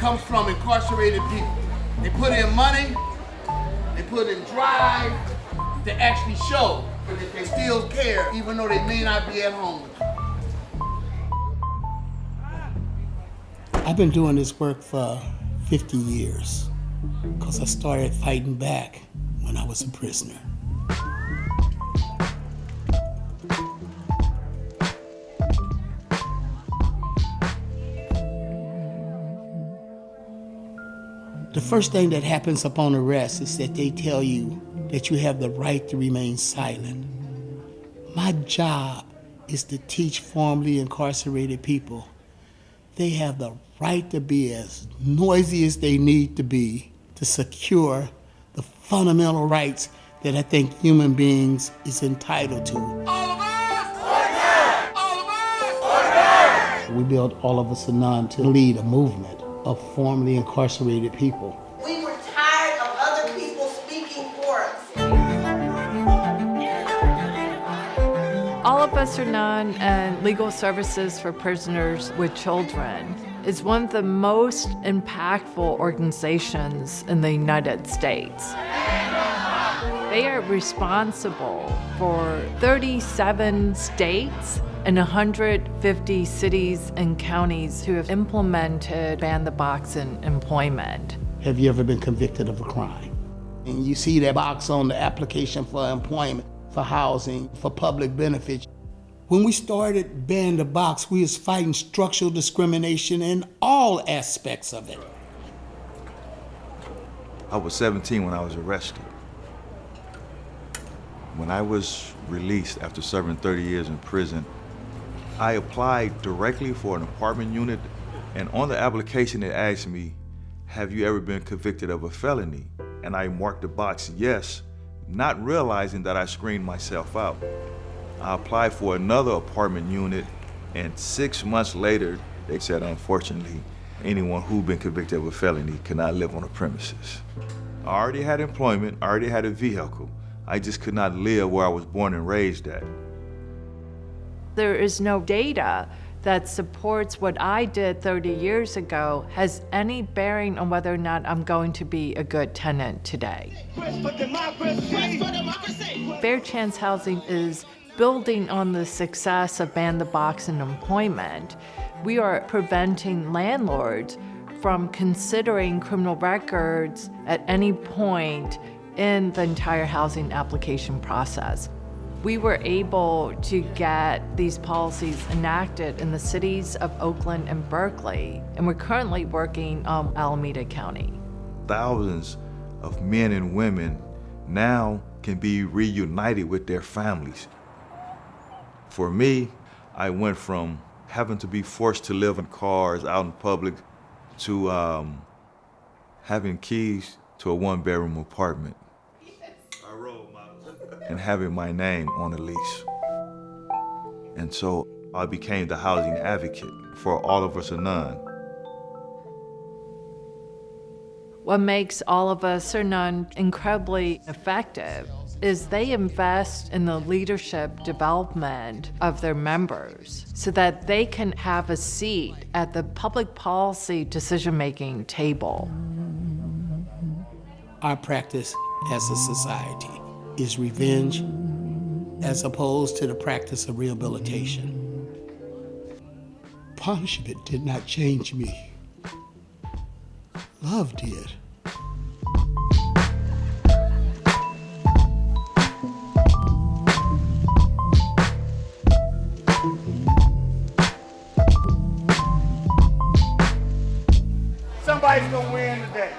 comes from incarcerated people. They put in money, they put in drive to actually show that they still care, even though they may not be at home. I've been doing this work for 50 years because I started fighting back when I was a prisoner. The first thing that happens upon arrest is that they tell you that you have the right to remain silent. My job is to teach formerly incarcerated people they have the right to be as noisy as they need to be to secure the fundamental rights that I think human beings is entitled to. All of us! Order! All of us! Order! We built Dorsey Nunn to lead a movement of formerly incarcerated people. We were tired of other people speaking for us. All of Us Are None and Legal Services for Prisoners with Children is one of the most impactful organizations in the United States. They are responsible for 37 states and 150 cities and counties who have implemented ban the box in employment. Have you ever been convicted of a crime? And you see that box on the application for employment, for housing, for public benefits. When we started Ban the Box, we was fighting structural discrimination in all aspects of it. I was 17 when I was arrested. When I was released after serving 30 years in prison, I applied directly for an apartment unit, and on the application it asked me, have you ever been convicted of a felony? And I marked the box yes, not realizing that I screened myself out. I applied for another apartment unit, and 6 months later, they said, unfortunately, anyone who'd been convicted of a felony cannot live on the premises. I already had employment, I already had a vehicle. I just could not live where I was born and raised at. There is no data that supports what I did 30 years ago has any bearing on whether or not I'm going to be a good tenant today. Fair Chance Housing is building on the success of Ban the Box in employment. We are preventing landlords from considering criminal records at any point in the entire housing application process. We were able to get these policies enacted in the cities of Oakland and Berkeley, and we're currently working on Alameda County. Thousands of men and women now can be reunited with their families. For me, I went from having to be forced to live in cars out in public to having keys to a one-bedroom apartment and having my name on the lease. And so I became the housing advocate for All of Us or None. What makes All of Us or None incredibly effective is they invest in the leadership development of their members so that they can have a seat at the public policy decision-making table. Our practice as a society is revenge as opposed to the practice of rehabilitation. Punishment did not change me. Love did. Somebody's gonna win today.